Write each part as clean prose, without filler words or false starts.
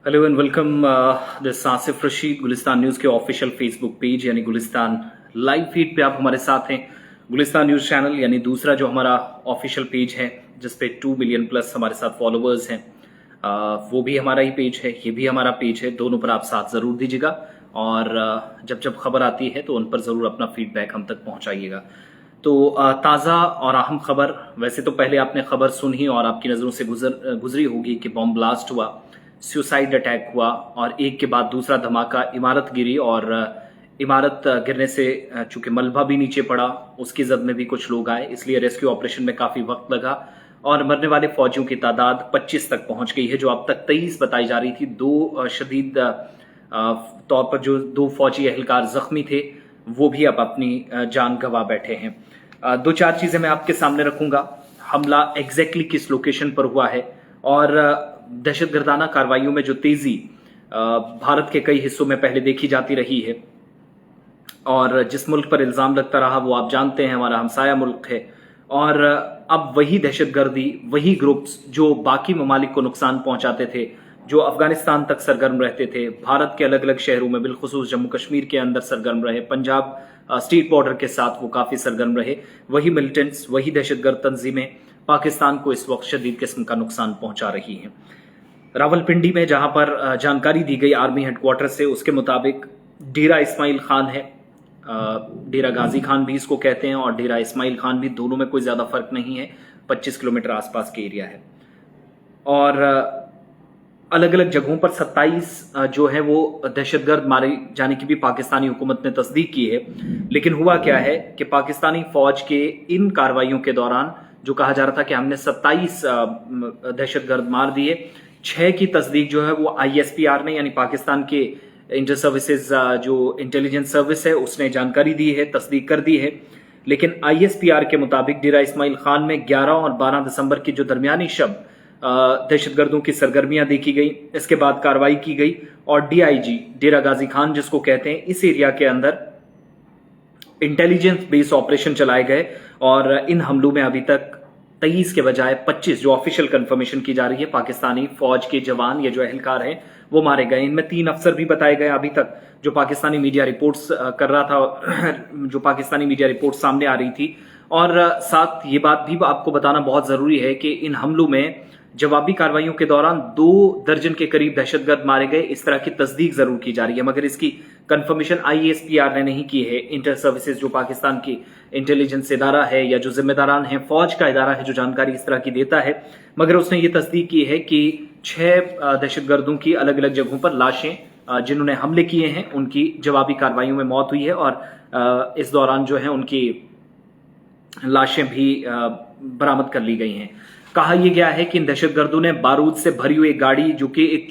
Hello and welcome this Asif Rashid. Gulistan News के official Facebook page यानी Gulistan live feed पे आप हमारे साथ हैं। गुलिस्तान न्यूज़ चैनल यानी दूसरा जो हमारा ऑफिशियल पेज है जिस पे 2 मिलियन प्लस हमारे साथ फॉलोअर्स हैं, वो भी हमारा ही पेज है, ये भी हमारा पेज है। दोनों पर आप साथ ज़रूर दीजिएगा और जब जब खबर आती है तो उन पर ज़रूर अपना फीडबैक हम तक पहुँचाइएगा। तो ताज़ा और अहम खबर, वैसे तो पहले आपने खबर सुनी और आपकी नज़रों से गुजरी होगी कि बॉम्ब ब्लास्ट हुआ, सुसाइड अटैक हुआ और एक के बाद दूसरा धमाका, इमारत गिरी और इमारत गिरने से चूंकि मलबा भी नीचे पड़ा, उसकी जद में भी कुछ लोग आए, इसलिए रेस्क्यू ऑपरेशन में काफी वक्त लगा और मरने वाले फौजियों की तादाद 25 तक पहुंच गई है, जो अब तक 23 बताई जा रही थी। दो शदीद तौर पर जो 2 फौजी एहलकार जख्मी थे वो भी अब अपनी जान गंवा बैठे हैं। 2-4 चीजें मैं आपके सामने रखूंगा। हमला एग्जैक्टली किस लोकेशन पर हुआ है और दहशतगर्दाना कार्रवाइयों में जो तेजी भारत के कई हिस्सों में पहले देखी जाती रही है और जिस मुल्क पर इल्जाम लगता रहा वो आप जानते हैं, हमारा हमसाया मुल्क है। और अब वही दहशतगर्दी, वही ग्रुप्स जो बाकी ममालिक को नुकसान पहुंचाते थे, जो अफगानिस्तान तक सरगर्म रहते थे, भारत के अलग अलग शहरों में बिलखुसूस जम्मू कश्मीर के अंदर सरगर्म रहे, पंजाब स्टेट बॉर्डर के साथ वो काफी सरगर्म रहे, वही मिलिटेंट्स, वही दहशतगर्द तंजीमें पाकिस्तान को इस वक्त शदीद किस्म का नुकसान पहुंचा रही हैं। रावलपिंडी में जहां पर जानकारी दी गई आर्मी हेडक्वार्टर से, उसके मुताबिक डेरा इस्माइल खान है, डेरा गाजी खान भी इसको कहते हैं और डेरा इस्माइल खान भी, दोनों में कोई ज्यादा फर्क नहीं है, 25 किलोमीटर आसपास के एरिया है। और अलग अलग जगहों पर 27 जो है वो दहशतगर्द मारे जाने की भी पाकिस्तानी हुकूमत ने तस्दीक की है। लेकिन हुआ क्या है कि पाकिस्तानी फौज के इन कार्रवाइयों के दौरान जो कहा जा रहा था कि हमने 27 दहशतगर्द मार दिए, 6 की तस्दीक जो है वो ISPR ने यानी पाकिस्तान के इंटर सर्विसेज जो इंटेलिजेंस सर्विस है उसने जानकारी दी है, तस्दीक कर दी है। लेकिन ISPR के मुताबिक डेरा इस्माइल खान में 11 और 12 दिसंबर की जो दरमियानी शब दहशतगर्दों की सरगर्मियां देखी गई, इसके बाद कार्रवाई की गई और DIG डेरा गाजी खान जिसको कहते हैं, इस एरिया के अंदर इंटेलिजेंस बेस्ड ऑपरेशन चलाए गए और इन हमलों में अभी तक 23 के बजाय 25 जो ऑफिशियल कंफर्मेशन की जा रही है, पाकिस्तानी फौज के जवान या जो एहलकार हैं वो मारे गए। इनमें 3 अफसर भी बताए गए अभी तक, जो पाकिस्तानी मीडिया रिपोर्ट्स कर रहा था, जो पाकिस्तानी मीडिया रिपोर्ट सामने आ रही थी। और साथ ये बात भी आपको बताना बहुत जरूरी है कि इन हमलों में जवाबी कार्रवाइयों के दौरान 2 दर्जन के करीब दहशतगर्द मारे गए, इस तरह की तस्दीक जरूर की जा रही है, मगर इसकी कंफर्मेशन ISPR ने नहीं की है। इंटर सर्विसेज जो पाकिस्तान की इंटेलिजेंस इदारा है या जो जिम्मेदारान है, फौज का इदारा है जो जानकारी इस तरह की देता है, मगर उसने ये तस्दीक की है कि 6 दहशतगर्दों की अलग अलग जगहों पर लाशें जिन्होंने हमले किए हैं उनकी जवाबी कार्रवाइयों में मौत हुई है और इस दौरान जो है उनकी लाशें भी बरामद कर ली गई हैं। कहा यह गया है कि इन दहशतगर्दों ने बारूद से भरी हुई गाड़ी जो कि एक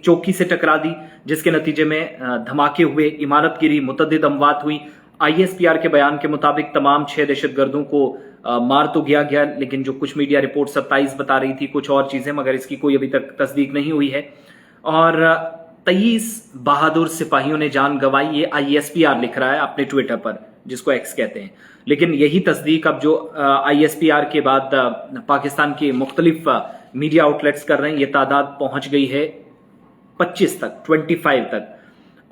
चौकी से टकरा दी, जिसके नतीजे में धमाके हुए, इमारत गिरी, मुतअद्दिद अमवात हुई। ISPR के बयान के मुताबिक तमाम 6 दहशतगर्दों को मार तो गया, लेकिन जो कुछ मीडिया रिपोर्ट 27 बता रही थी, कुछ और चीजें, मगर इसकी कोई अभी तक तस्दीक नहीं हुई है। और 23 बहादुर सिपाहियों ने जान गंवाई, ये ISPR लिख रहा है अपने ट्विटर पर, जिसको X कहते हैं। लेकिन यही तस्दीक अब जो ISPR के बाद पाकिस्तान के मुख्तलिफ मीडिया आउटलेट्स कर रहे हैं, ये तादाद पहुंच गई है 25 तक, 25 तक।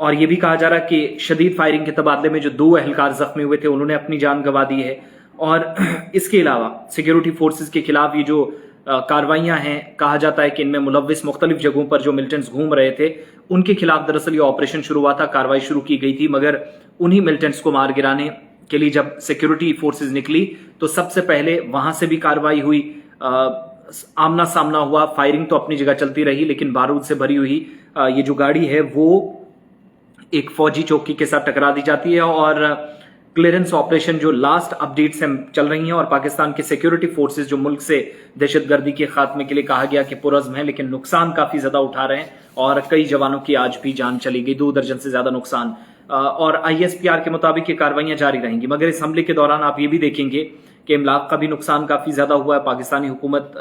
और ये भी कहा जा रहा है कि शदीद फायरिंग के तबादले में जो 2 एहलकार जख्मी हुए थे उन्होंने अपनी जान गंवा दी है। और इसके अलावा सिक्योरिटी फोर्सेस के खिलाफ ये जो कार्रवाइयां हैं, कहा जाता है कि इनमें मुलव्विस मुख्तलिफ जगहों पर जो मिलिटेंट्स घूम रहे थे उनके खिलाफ दरअसल ये ऑपरेशन शुरू हुआ था, कार्रवाई शुरू की गई थी, मगर उन्हीं मिलिटेंट्स को मार गिराने के लिए जब सिक्योरिटी फोर्सेस निकली तो सबसे पहले वहां से भी कार्रवाई हुई, आमना सामना हुआ, फायरिंग तो अपनी जगह चलती रही, लेकिन बारूद से भरी हुई ये जो गाड़ी है वो एक फौजी चौकी के साथ टकरा दी जाती है। और क्लियरेंस ऑपरेशन जो लास्ट अपडेट से चल रही हैं और पाकिस्तान के सिक्योरिटी फोर्सेस जो मुल्क से दहशतगर्दी के खात्मे के लिए कहा गया कि पुरज़्म है, लेकिन नुकसान काफी ज्यादा उठा रहे हैं और कई जवानों की आज भी जान चली गई, 2 दर्जन से ज्यादा नुकसान। और ISPR के मुताबिक ये कार्रवाइयां जारी रहेंगी, मगर इस हमले के दौरान आप ये भी देखेंगे कि इमलाक का भी नुकसान काफी ज्यादा हुआ है। पाकिस्तानी हुकूमत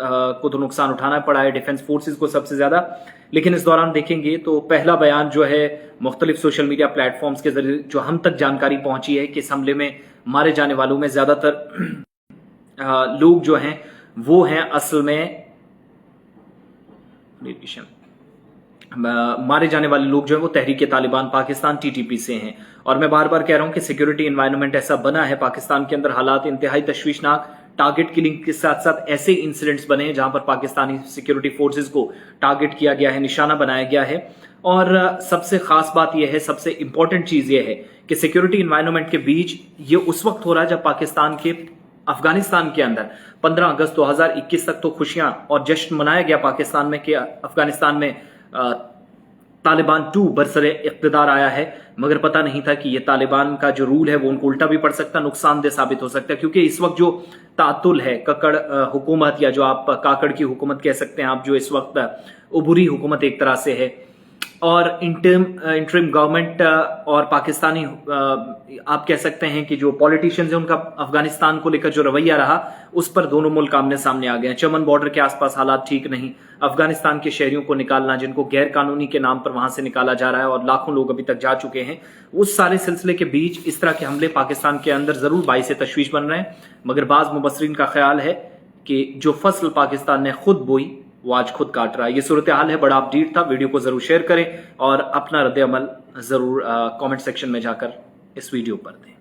को तो नुकसान उठाना पड़ा है, डिफेंस फोर्सेस को सबसे ज्यादा। लेकिन इस दौरान देखेंगे तो पहला बयान जो है मुख्तलिफ सोशल मीडिया प्लेटफॉर्म्स के जरिए जो हम तक जानकारी पहुंची है कि इस हमले में मारे जाने वालों में ज्यादातर लोग जो हैं वो हैं असल में मारे जाने वाले लोग जो है वो तहरीक तालिबान पाकिस्तान टीटीपी से हैं। और मैं बार बार कह रहा हूं कि सिक्योरिटी एनवायरनमेंट ऐसा बना है पाकिस्तान के अंदर, हालात इंतहाई तशवीशनाक, टारगेट किलिंग के साथ साथ ऐसे इंसिडेंट्स बने हैं जहां पर पाकिस्तानी सिक्योरिटी फोर्सेस को टारगेट किया गया है, निशाना बनाया गया है। और सबसे खास बात यह है, सबसे इंपॉर्टेंट चीज यह है कि सिक्योरिटी एनवायरनमेंट के बीच ये उस वक्त हो रहा है जब पाकिस्तान के अफगानिस्तान के अंदर 15 अगस्त 2021 तक तो खुशियां और जश्न मनाया गया पाकिस्तान में कि अफगानिस्तान में तालिबान 2 बरसरे इख्तिदार आया है, मगर पता नहीं था कि ये तालिबान का जो रूल है वो उनको उल्टा भी पड़ सकता, नुकसानदेह साबित हो सकता है। क्योंकि इस वक्त जो तातुल है, ककड़ हुकूमत, या जो आप काकड़ की हुकूमत कह सकते हैं आप, जो इस वक्त उबूरी हुकूमत एक तरह से है, और इंटरिम गवर्नमेंट और पाकिस्तानी आप कह सकते हैं कि जो पॉलिटिशियंस हैं उनका अफगानिस्तान को लेकर जो रवैया रहा, उस पर दोनों मुल्क आमने सामने आ गए हैं। चमन बॉर्डर के आसपास हालात ठीक नहीं, अफगानिस्तान के शहरियों को निकालना, जिनको गैर कानूनी के नाम पर वहां से निकाला जा रहा है और लाखों लोग अभी तक जा चुके हैं, उस सारे सिलसिले के बीच इस तरह के हमले पाकिस्तान के अंदर जरूर बाइस तशवीश बन रहे हैं। मगर बाज मुबस्सरीन का ख्याल है कि जो फसल पाकिस्तान ने खुद बोई वो आज खुद काट रहा है। ये सूरत हाल है, बड़ा अपडेट था। वीडियो को जरूर शेयर करें और अपना रद्द अमल जरूर कमेंट सेक्शन में जाकर इस वीडियो पर दें।